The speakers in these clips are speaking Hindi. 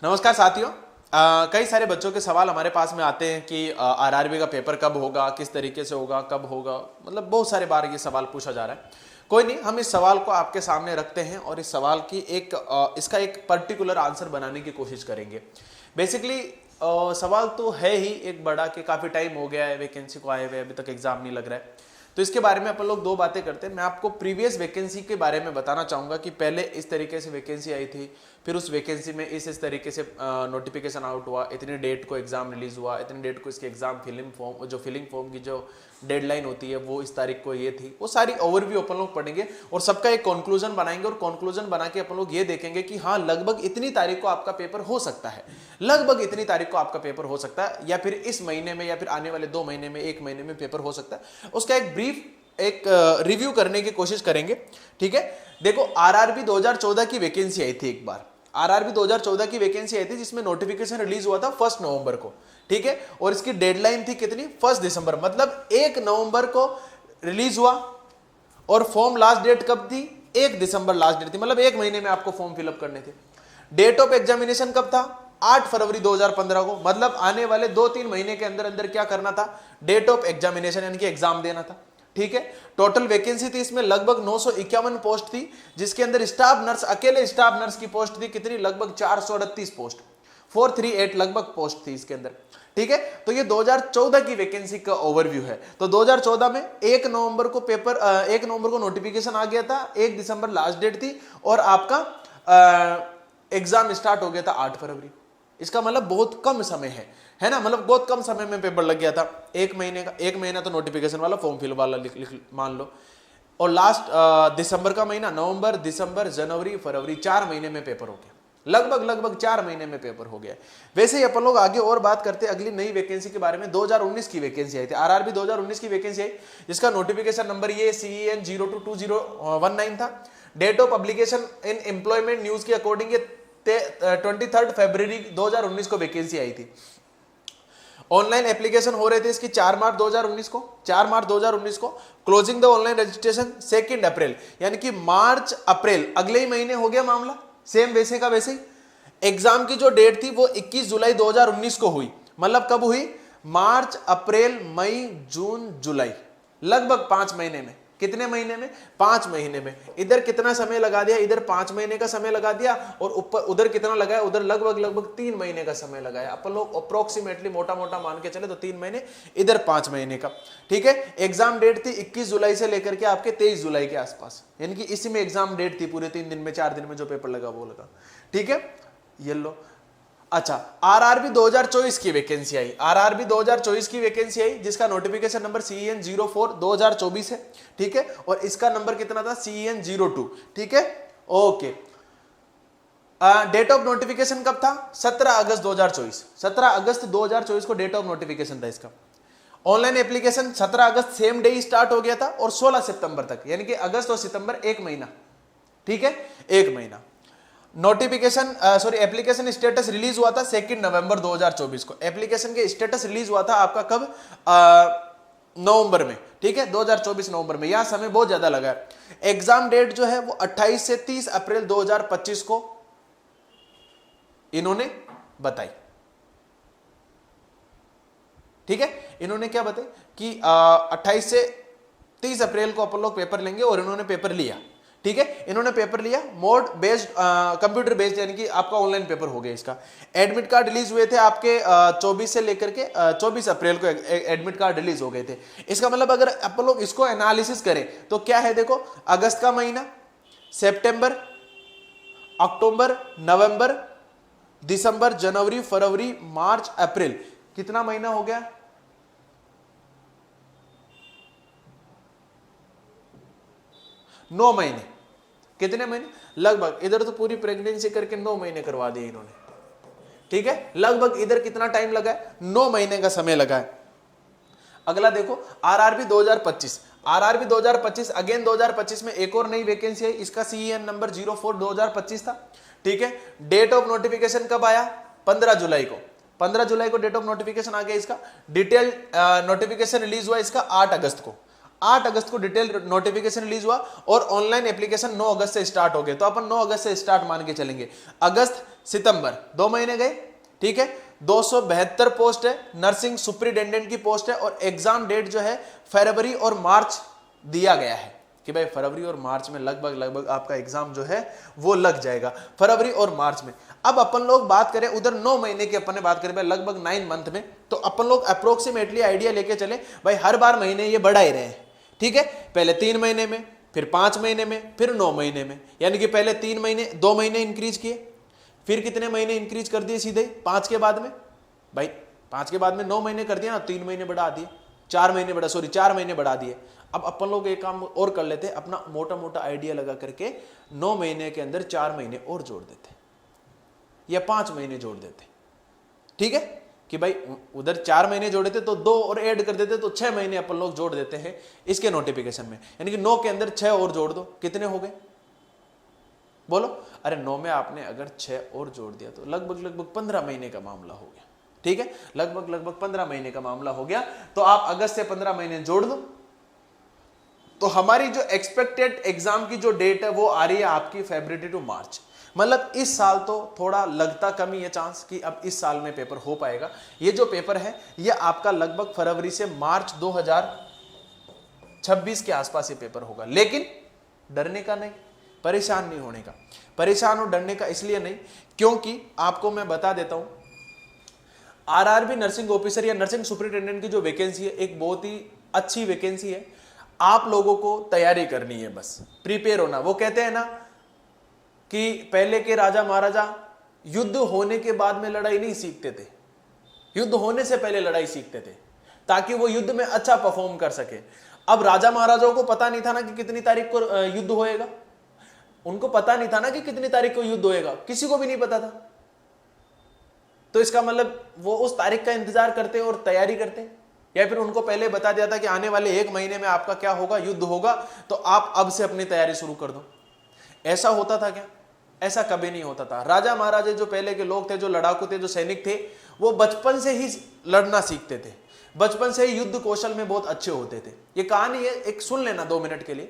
नमस्कार साथियों। कई सारे बच्चों के सवाल हमारे पास में आते हैं कि आरआरबी का पेपर कब होगा, किस तरीके से होगा, कब होगा, मतलब बहुत सारे बार ये सवाल पूछा जा रहा है। कोई नहीं, हम इस सवाल को आपके सामने रखते हैं और इस सवाल की इसका एक पर्टिकुलर आंसर बनाने की कोशिश करेंगे। बेसिकली सवाल तो है ही एक बड़ा कि काफ़ी टाइम हो गया है वैकेंसी को आए हुए, अभी तक एग्जाम नहीं लग रहा है। तो इसके बारे में अपन लोग दो बातें करते हैं। मैं आपको प्रीवियस वैकेंसी के बारे में बताना चाहूँगा कि पहले इस तरीके से वैकेंसी आई थी, फिर उस वैकेंसी में इस तरीके से नोटिफिकेशन आउट हुआ, इतने डेट को एग्जाम रिलीज हुआ, इतने डेट को इसके एग्जाम फिलिंग फॉर्म की जो डेडलाइन होती है वो इस तारीख को ये थी। वो सारी ओवरव्यू अपन लोग पढ़ेंगे और सबका एक कंक्लूजन बनाएंगे और कंक्लूजन बना के अपन लोग ये देखेंगे कि हाँ लगभग इतनी तारीख को आपका पेपर हो सकता है, लगभग इतनी तारीख को आपका पेपर हो सकता है, या फिर इस महीने में, या फिर आने वाले 2 महीने में, 1 महीने में पेपर हो सकता है। उसका एक ब्रीफ रिव्यू करने की कोशिश करेंगे। ठीक है, देखो आरआरबी 2014 की वैकेंसी आई थी। एक बार आरआरबी 2014 की वैकेंसी आई थी जिसमें नोटिफिकेशन रिलीज हुआ था 1 नवंबर को। ठीक है, और इसकी डेडलाइन थी कितनी, 1 दिसंबर, मतलब 1 नवंबर को रिलीज हुआ और फॉर्म लास्ट डेट कब थी, 1 दिसंबर लास्ट डेट थी, मतलब 1 महीने में आपको फॉर्म फिलअप करने थे। डेट ऑफ एग्जामिनेशन कब था, 8 फरवरी 2015 को, मतलब आने वाले 2-3 महीने के अंदर अंदर क्या करना था, डेट ऑफ एग्जामिनेशन यानी कि एग्जाम देना था। ठीक है, टोटल वैकेंसी थी इसमें लगभग 951 पोस्ट थी, जिसके अंदर स्टाफ नर्स, अकेले स्टाफ नर्स की पोस्ट थी कितनी, लगभग 438 पोस्ट, 438 लगभग पोस्ट थी इसके अंदर। ठीक है, तो ये 2014 की वैकेंसी का ओवरव्यू है। तो 2014 में 1 नवंबर को पेपर 1 नवंबर को नोटिफिकेशन आ गया था, 1 दिसंबर लास्ट डेट थी और आपका एग्जाम स्टार्ट हो गया था 8 फरवरी। इसका मतलब बहुत कम समय है ना, मतलब बहुत कम समय में पेपर लग गया था। 1 महीने का, 1 महीना तो नोटिफिकेशन वाला, फॉर्म फिल वाला मान लो, और लास्ट दिसंबर का महीना, नवंबर, दिसंबर, जनवरी, फरवरी, 4 महीने में पेपर हो गया, लगभग 4 महीने में पेपर हो गया। वैसे ही अपन लोग आगे और बात करते हैं अगली नई वैकेंसी के बारे में। 2019 की वैकेंसी आई थी, आरआरबी 2019 की वैकेंसी आई, जिसका नोटिफिकेशन नंबर ये CEN 022019 था। Date of publication in employment news के अकॉर्डिंग 23 फरवरी 2019 को वैकेंसी आई थी। ऑनलाइन एप्लीकेशन हो रहे थे इसकी 4 मार्च 2019 को। क्लोजिंग द ऑनलाइन रजिस्ट्रेशन 2 अप्रैल, यानी कि मार्च अप्रैल अगले ही महीने हो गया मामला, सेम वैसे का वैसे ही। एग्जाम की जो डेट थी वो 21 जुलाई 2019 को हुई, मतलब कब हुई, मार्च अप्रैल मई जून जुलाई, लगभग 5 महीने में। कितने महीने में, 5 महीने में। इधर कितना समय लगा दिया, इधर 5 महीने का समय लगा दिया, और ऊपर उधर कितना लगाया, उधर लगभग 3 महीने का समय लगाया। अपन लोग अप्रोक्सीमेटली मोटा मोटा मान के चले तो 3 महीने, इधर 5 महीने का। ठीक है, एग्जाम डेट थी 21 जुलाई से लेकर के आपके 23 जुलाई के आसपास, यानी कि इसी में एग्जाम डेट थी, पूरे 3 दिन में, 4 दिन में जो पेपर लगा वो लगा। ठीक है, ये लो। अच्छा, आरआरबी 2024 की वैकेंसी आई, आरआरबी 2024 की वैकेंसी आई, जिसका नोटिफिकेशन नंबर CEN 04 2024 है। ठीक है, और इसका नंबर कितना था, CEN 02। ठीक है, ओके। डेट ऑफ नोटिफिकेशन कब था, 17 अगस्त 2024, 17 अगस्त 2024 को डेट ऑफ नोटिफिकेशन था इसका। ऑनलाइन एप्लीकेशन 17 अगस्त सेम डे स्टार्ट हो गया था और 16 सितंबर तक, यानी कि अगस्त और सितंबर 1 महीना। ठीक है, 1 महीना। नोटिफिकेशन एप्लीकेशन स्टेटस रिलीज हुआ था 2 नवंबर 2024 को। एप्लीकेशन के स्टेटस रिलीज हुआ था आपका कब, नवंबर में। ठीक है, 2024 नवंबर में, यहां समय बहुत ज्यादा लगा है। एग्जाम डेट जो है वो 28 से 30 अप्रैल 2025 को इन्होंने बताई। ठीक है, इन्होंने क्या बताई कि 28 से 30 अप्रैल को अपन लोग पेपर लेंगे, और इन्होंने पेपर लिया। ठीक है, इन्होंने पेपर लिया, मोड बेस्ड, कंप्यूटर बेस्ड, यानी कि आपका ऑनलाइन पेपर हो गया इसका। एडमिट कार्ड रिलीज हुए थे आपके 24 से लेकर के 24 अप्रैल को एडमिट कार्ड रिलीज हो गए थे। इसका मतलब अगर अपन लोग इसको एनालिसिस करें तो क्या है, देखो अगस्त का महीना, सितंबर, अक्टूबर, नवंबर, दिसंबर, जनवरी, फरवरी, मार्च, अप्रैल, कितना महीना हो गया, 9 महीने। कितने महीने, लगभग इधर तो पूरी प्रेगनेंसी करके 9 महीने करवा दिए इन्होंने। ठीक है, लगभग इधर कितना टाइम लगा है, 9 महीने का समय लगा है। अगला देखो आरआरबी 2025, आरआरबी 2025 अगेन 2025 में एक और नई वैकेंसी है, इसका CEN नंबर 04 2025 था। ठीक है, डेट ऑफ नोटिफिकेशन कब आया, 15 जुलाई को, 15 जुलाई को डेट ऑफ नोटिफिकेशन आ गया इसका। डिटेल नोटिफिकेशन रिलीज हुआ इसका 8 अगस्त को, 8 अगस्त को डिटेल नोटिफिकेशन रिलीज हुआ और ऑनलाइन एप्लीकेशन 9 अगस्त से स्टार्ट हो गए। तो अपन 9 अगस्त से स्टार्ट मान के चलेंगे, अगस्त सितंबर 2 महीने गए, ठीक है। 272 पोस्ट है, नर्सिंग सुपरिटेंडेंट की पोस्ट है और एग्जाम डेट जो है फरवरी और मार्च दिया गया है कि भाई फरवरी और मार्च में लगभग आपका एग्जाम जो है वो लग जाएगा, फरवरी और मार्च में। अब अपन लोग बात करें उधर 9 महीने की, अपन ने बात करें भाई लगभग 9 मंथ में, तो अपन लोग अप्रोक्सीमेटली आइडिया लेके चले भाई हर बार महीने ये बढ़ा ही रहे हैं, ठीक है। पहले 3 महीने में, फिर 5 महीने में, फिर 9 महीने में, यानी कि पहले 3 महीने 2 महीने इंक्रीज किए, फिर कितने महीने इंक्रीज कर दिए सीधे 5 के बाद में, भाई 5 के बाद में 9 महीने कर दिया ना, 3 महीने बढ़ा दिए, 4 महीने बढ़ा दिए। अब अपन लोग एक काम और कर लेते, अपना मोटा मोटा आइडिया लगा करके 9 महीने के अंदर 4 महीने और जोड़ देते या 5 महीने जोड़ देते, ठीक है, कि भाई उधर 4 महीने जोड़े थे तो 2 और ऐड कर देते तो 6 महीने अपन लोग जोड़ देते हैं इसके नोटिफिकेशन में, यानी कि 9 के अंदर 6 और जोड़ दो, कितने हो गए बोलो। अरे 9 में आपने अगर 6 और जोड़ दिया तो लगभग 15 महीने का मामला हो गया, ठीक है, लगभग 15 महीने का मामला हो गया। तो आप अगस्त से 15 महीने जोड़ दो, तो हमारी जो एक्सपेक्टेड एग्जाम की जो डेट है वो आ रही है आपकी फरवरी टू मार्च। मतलब इस साल तो थोड़ा लगता कम ही है चांस कि अब इस साल में पेपर हो पाएगा। ये जो पेपर है ये आपका लगभग फरवरी से मार्च 2026 के आसपास ये पेपर होगा। लेकिन डरने का नहीं, परेशान नहीं होने का। परेशान और डरने का इसलिए नहीं क्योंकि आपको मैं बता देता हूं, आरआरबी नर्सिंग ऑफिसर या नर्सिंग सुपरिटेंडेंट की जो वैकेंसी है एक बहुत ही अच्छी वैकेंसी है। आप लोगों को तैयारी करनी है, बस प्रिपेयर होना। वो कहते हैं ना कि पहले के राजा महाराजा युद्ध होने के बाद में लड़ाई नहीं सीखते थे, युद्ध होने से पहले लड़ाई सीखते थे ताकि वो युद्ध में अच्छा परफॉर्म कर सके। अब राजा महाराजाओं को पता नहीं था ना कि कितनी तारीख को युद्ध होएगा, उनको पता नहीं था ना कि कितनी तारीख को युद्ध होएगा, किसी को भी नहीं पता था। तो इसका मतलब वो उस तारीख का इंतजार करते और तैयारी करते, या फिर उनको पहले बता दिया था कि आने वाले 1 महीने में आपका क्या होगा, युद्ध होगा, तो आप अब से अपनी तैयारी शुरू कर दो। ऐसा होता था क्या? ऐसा कभी नहीं होता था। राजा महाराजा जो पहले के लोग थे, जो लड़ाकू थे, जो सैनिक थे, वो बचपन से ही लड़ना सीखते थे, बचपन से ही युद्ध कौशल में बहुत अच्छे होते थे। ये कहानी है, एक सुन लेना 2 मिनट के लिए,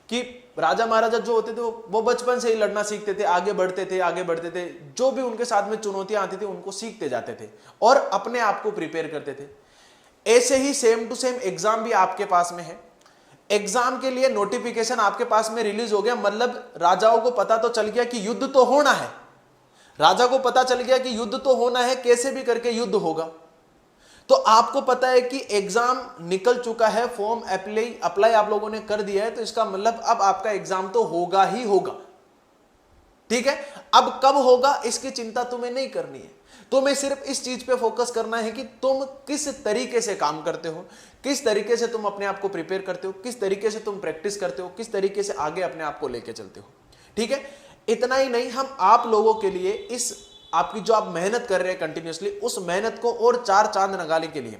कि राजा महाराजा जो होते थे वो बचपन से ही लड़ना सीखते थे, आगे बढ़ते थे, जो भी उनके साथ में चुनौतियां आती थी उनको सीखते जाते थे और अपने आप को प्रिपेयर करते थे। ऐसे ही सेम टू सेम एग्जाम भी आपके पास में है। एग्जाम के लिए नोटिफिकेशन आपके पास में रिलीज हो गया, मतलब राजाओं को पता तो चल गया कि युद्ध तो होना है, राजा को पता चल गया कि युद्ध तो होना है, कैसे भी करके युद्ध होगा। तो आपको पता है कि एग्जाम निकल चुका है, फॉर्म अप्लाई आप लोगों ने कर दिया है, तो इसका मतलब अब आपका एग्जाम तो होगा ही होगा, ठीक है। अब कब होगा इसकी चिंता तुम्हें नहीं करनी है, तुम्हें सिर्फ इस चीज पे फोकस करना है कि तुम किस तरीके से काम करते हो, किस तरीके से तुम अपने आप को प्रिपेयर करते हो, किस तरीके से तुम प्रैक्टिस करते हो, किस तरीके से आगे अपने आप को लेके चलते हो, ठीक है। इतना ही नहीं, हम आप लोगों के लिए इस आपकी जो आप मेहनत कर रहे हैं कंटिन्यूअसली, उस मेहनत को और 4 चांद लगाने के लिए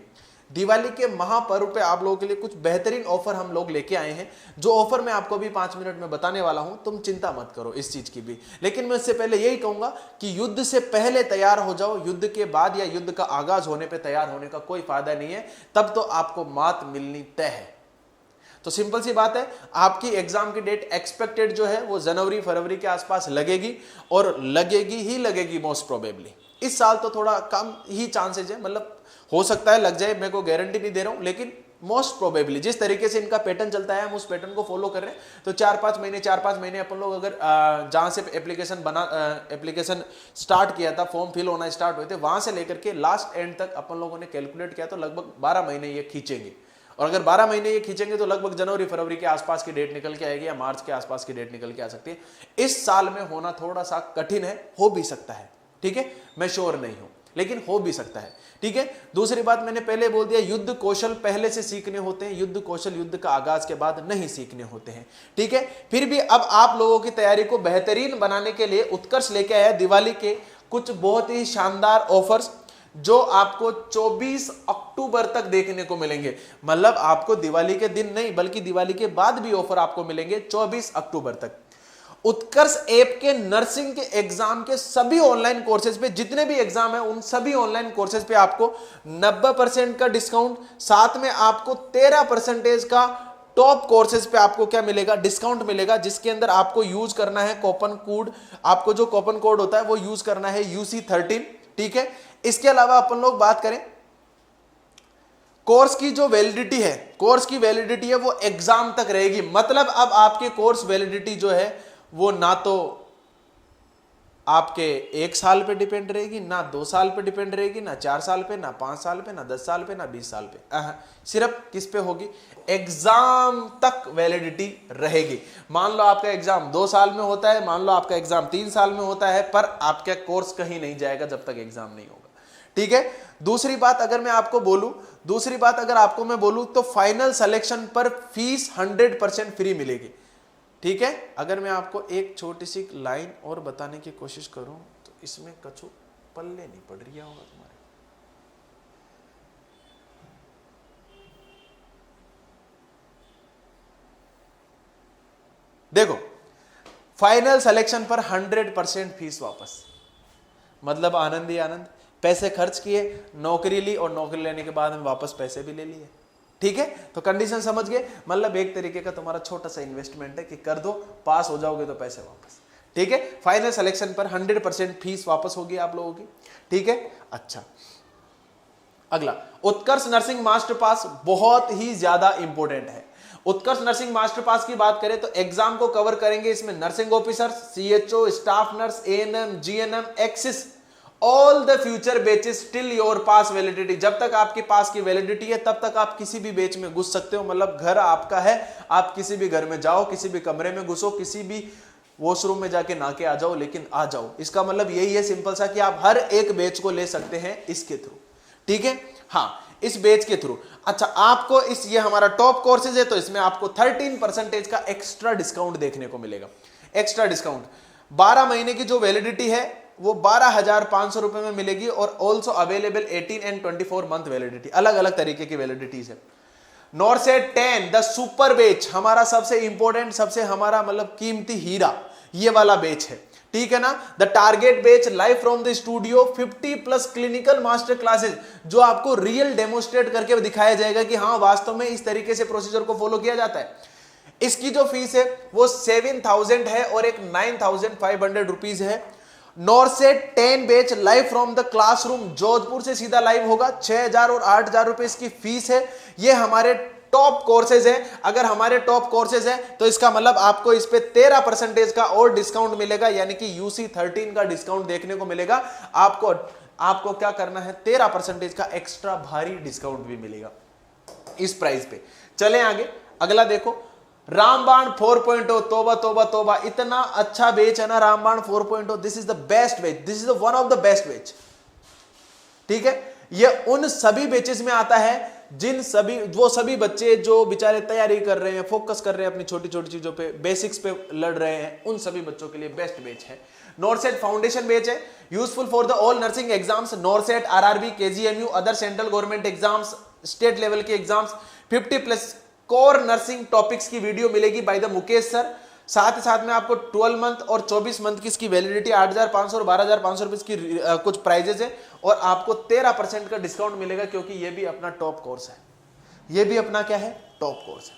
दिवाली के महापर्व पे आप लोगों के लिए कुछ बेहतरीन ऑफर हम लोग लेके आए हैं, जो ऑफर मैं आपको भी 5 मिनट में बताने वाला हूं। तुम चिंता मत करो इस चीज की भी, लेकिन मैं इससे पहले यही कहूंगा कि युद्ध से पहले तैयार हो जाओ, युद्ध के बाद या युद्ध का आगाज होने पे तैयार होने का कोई फायदा नहीं है, तब तो आपको मात मिलनी तय है। तो सिंपल सी बात है, आपकी एग्जाम की डेट एक्सपेक्टेड जो है वो जनवरी फरवरी के आसपास लगेगी, और लगेगी मोस्ट प्रोबेबली। इस साल तो थोड़ा कम ही चांसेज है, मतलब हो सकता है लग जाए, मैं को गारंटी नहीं दे रहा हूं, लेकिन मोस्ट प्रोबेबली जिस तरीके से इनका पैटर्न चलता है हम उस पैटर्न को फॉलो कर रहे हैं, तो 4-5 महीने अपन लोग अगर जहां से एप्लीकेशन स्टार्ट किया था, फॉर्म फिल होना स्टार्ट हुए थे, वहां से लेकर के लास्ट एंड तक अपन लोगों ने कैलकुलेट किया तो लगभग 12 महीने ये खींचेंगे। और अगर 12 महीने ये खींचेंगे तो लगभग जनवरी फरवरी के आसपास की डेट निकल के आएगी, या मार्च के आसपास की डेट निकल के आ सकती है। इस साल में होना थोड़ा सा कठिन है, हो भी सकता है, ठीक है, मैं श्योर नहीं हूं, लेकिन हो भी सकता है, ठीक है। दूसरी बात मैंने पहले बोल दिया, युद्ध कौशल पहले से सीखने होते हैं, युद्ध कौशल युद्ध का आगाज के बाद नहीं सीखने होते हैं, ठीक है। फिर भी अब आप लोगों की तैयारी को बेहतरीन बनाने के लिए उत्कर्ष लेके आया दिवाली के कुछ बहुत ही शानदार ऑफर्स, जो आपको 24 अक्टूबर तक देखने को मिलेंगे। मतलब आपको दिवाली के दिन नहीं बल्कि दिवाली के बाद भी ऑफर आपको मिलेंगे 24 अक्टूबर तक। उत्कर्ष ऐप के नर्सिंग के एग्जाम के सभी ऑनलाइन कोर्सेज पे, जितने भी एग्जाम है उन सभी ऑनलाइन कोर्सेज पे आपको 90% का डिस्काउंट, साथ में आपको 13% का टॉप कोर्सेज पे आपको क्या मिलेगा, डिस्काउंट मिलेगा, जिसके अंदर आपको यूज करना है कूपन कोड, आपको जो कूपन कोड होता है वो यूज करना है UC13, ठीक है। इसके अलावा अपन लोग बात करें कोर्स की जो वैलिडिटी है, कोर्स की वैलिडिटी है वो एग्जाम तक रहेगी। मतलब अब आपके कोर्स वैलिडिटी जो है वो ना तो आपके 1 साल पे डिपेंड रहेगी, ना 2 साल पे डिपेंड रहेगी, ना 4 साल पे, ना 5 साल पे, ना 10 साल पे, ना 20 साल पे, सिर्फ किस पे होगी, एग्जाम तक वैलिडिटी रहेगी। मान लो आपका एग्जाम 2 साल में होता है, मान लो आपका एग्जाम 3 साल में होता है, पर आपका कोर्स कहीं नहीं जाएगा जब तक एग्जाम नहीं होगा, ठीक है। दूसरी बात अगर मैं आपको बोलूं तो फाइनल सिलेक्शन पर फीस 100% फ्री मिलेगी, ठीक है। अगर मैं आपको एक छोटी सी लाइन और बताने की कोशिश करूं तो इसमें कछु पल्ले नहीं पड़ रही होगा तुम्हारे। देखो, फाइनल सिलेक्शन पर 100% फीस वापस, मतलब आनंद ही आनंद। पैसे खर्च किए, नौकरी ली और नौकरी लेने के बाद में वापस पैसे भी ले लिए, ठीक है। तो कंडीशन समझ गए, मतलब एक तरीके का तुम्हारा छोटा सा इन्वेस्टमेंट है कि कर दो, पास हो जाओगे तो पैसे वापस, ठीक है। फाइनल सिलेक्शन पर 100% फीस वापस होगी आप लोगों की, ठीक है। अच्छा, अगला उत्कर्ष नर्सिंग मास्टर पास बहुत ही ज्यादा इंपॉर्टेंट है। उत्कर्ष नर्सिंग मास्टर पास की बात करें तो एग्जाम को कवर करेंगे इसमें nursing officer, CHO, staff nurse, ANM, GNM, axis, all the future batches till your pass validity. जब तक आपके पास की वैलिडिटी है तब तक आप किसी भी बेच में घुस सकते हो, मतलब घर आपका है, आप किसी भी घर में जाओ, किसी भी कमरे में घुसो, किसी भी वॉशरूम में जाके नहा के आ जाओ, लेकिन आ जाओ। इसका मतलब यही है सिंपल सा कि आप हर एक बेच को ले सकते हैं इसके थ्रू, ठीक है। हाँ, इस बेच के थ्रू। अच्छा, आपको ये हमारा टॉप कोर्सेज है तो इसमें आपको 13% का एक्स्ट्रा डिस्काउंट देखने को मिलेगा। एक्स्ट्रा डिस्काउंट 12 महीने की जो वैलिडिटी है वो 12,500 रुपए में मिलेगी और also available 18 and 24 month validity, अलग अलग तरीके की वैलिडिटीज है। नॉरसेट 10 द सुपर बेच, हमारा सबसे इंपॉर्टेंट, सबसे हमारा मतलब कीमती हीरा, ये वाला बेच है, ठीक है ना। द टारगेट बेच live from the studio, 50+ clinical master classes, जो आपको रियल डेमोस्ट्रेट करके दिखाया जाएगा कि हाँ वास्तव में इस तरीके से प्रोसीजर को फॉलो किया जाता है। इसकी जो फीस है वो 7,000 है और एक 9,500 रुपीज है। NORCET 10 batch live from the classroom, Jodhpur से सीधा लाइव होगा, 6,000 और 8,000 रुपए इसकी फीस है। ये हमारे टॉप कोर्सेज है। अगर हमारे टॉप कोर्सेज है तो इसका मतलब आपको इस पे 13% का और डिस्काउंट मिलेगा, यानी कि UC13 का डिस्काउंट देखने को मिलेगा। आपको क्या करना है, 13% का एक्स्ट्रा भारी डिस्काउंट भी मिलेगा इस प्राइस पे। चलें आगे, अगला देखो रामबाण 4.0, तोबा तोबा तोबा, इतना अच्छा बेच है ना रामबाण 4.0। दिस इज द बेस्ट बेच, this is the one of the best बेच, ठीक है। ये उन सभी बेचेस में आता है वो सभी बच्चे जो बेचारे तैयारी कर रहे हैं, फोकस कर रहे हैं अपनी छोटी छोटी चीजों पे, बेसिक्स पे लड़ रहे हैं, उन सभी बच्चों के लिए बेस्ट बेच है। नॉरसेट फाउंडेशन बेच है, useful for the all nursing exams, NORCET, RRB, KGMU, other central government exams, state level के एग्जाम्स। 50+ कोर नर्सिंग टॉपिक्स की वीडियो मिलेगी बाय द मुकेश सर। साथ ही साथ में आपको 12 मंथ और 24 मंथ की इसकी वैलिडिटी, 8,500 और 12,500 रुपए की कुछ प्राइजेस है और आपको 13% का डिस्काउंट मिलेगा, क्योंकि ये भी अपना टॉप कोर्स है, ये भी अपना क्या है, टॉप कोर्स है।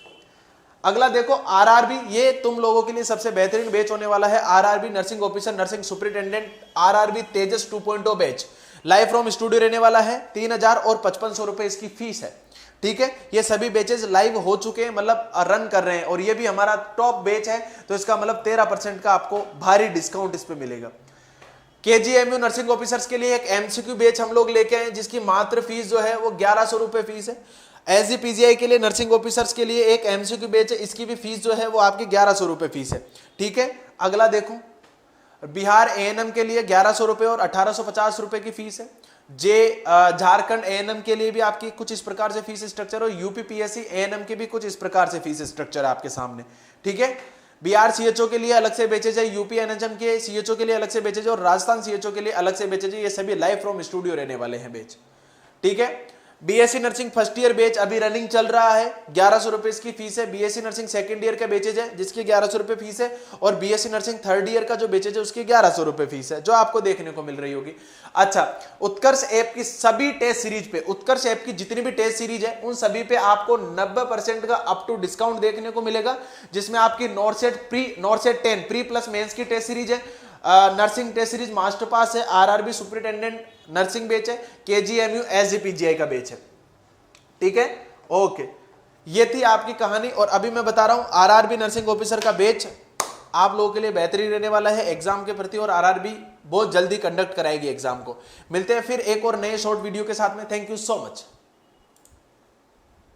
अगला देखो RRB, ये तुम लोगों के लिए सबसे बेहतरीन बैच होने वाला है। RRB nursing officer, nursing superintendent, RRB Tejas 2.0 batch live from studio रहने वाला है। 3,000 और 5,500 रुपए इसकी फीस है, ठीक है। ये सभी बेचेस लाइव हो चुके हैं, मतलब रन कर रहे हैं, और ये भी हमारा टॉप बेच है, तो इसका मतलब 13% का आपको भारी डिस्काउंट इस पे मिलेगा। KGMU नर्सिंग ऑफिसर्स के लिए एक MCQ बैच हम लोग लेके आए, जिसकी मात्र फीस जो है वो 1,100 रुपए फीस है। SGPGI के लिए नर्सिंग ऑफिसर्स के लिए एक MCQ बैच है, इसकी भी फीस जो है वो आपकी 1,100 रुपए फीस है, ठीक है। अगला देखो बिहार ANM के लिए 1,100 रुपए और 1,850 रुपए की फीस है। झारखंड ANM के लिए भी आपकी कुछ इस प्रकार से फीस स्ट्रक्चर, और UP PSC ANM के भी कुछ इस प्रकार से फीस स्ट्रक्चर आपके सामने, ठीक है। बिहार CHO के लिए अलग से बेचेज है, UP NHM के CHO के लिए अलग से बेचेज है, और राजस्थान CHO के लिए अलग से बेचेज है। ये सभी लाइव फ्रॉम स्टूडियो रहने वाले हैं बेच, ठीक है। BSc nursing first year batch अभी रनिंग चल रहा है, 1100 रुपए इसकी फीस है। बीएससी नर्सिंग सेकंड ईयर का बैचेज है जिसकी 1100 रुपए फीस है, और बीएससी नर्सिंग थर्ड ईयर का जो बैचेज है उसकी 1100 रुपए फीस है, जो आपको देखने को मिल रही होगी। अच्छा, उत्कर्ष ऐप की सभी टेस्ट सीरीज पे, उत्कर्ष ऐप की जितनी भी टेस्ट सीरीज है उन सभी पे आपको 90% का अप टू डिस्काउंट देखने को मिलेगा, जिसमें आपकी नॉर्सेट 10 प्री प्लस मेंस की टेस्ट सीरीज है, nursing test series master pass है, आरआरबी सुपरिटेंडेंट नर्सिंग बैच है, केजीएमयू एसजीपीजीआई का बैच है। ठीक है, ओके, ये थी आपकी कहानी। और अभी मैं बता रहा हूं आरआरबी नर्सिंग ऑफिसर का बैच आप लोगों के लिए बेहतरीन रहने वाला है एग्जाम के प्रति, और आरआरबी बहुत जल्दी कंडक्ट कराएगी एग्जाम को। मिलते हैं फिर एक और नए शॉर्ट वीडियो के साथ में। Thank you so much.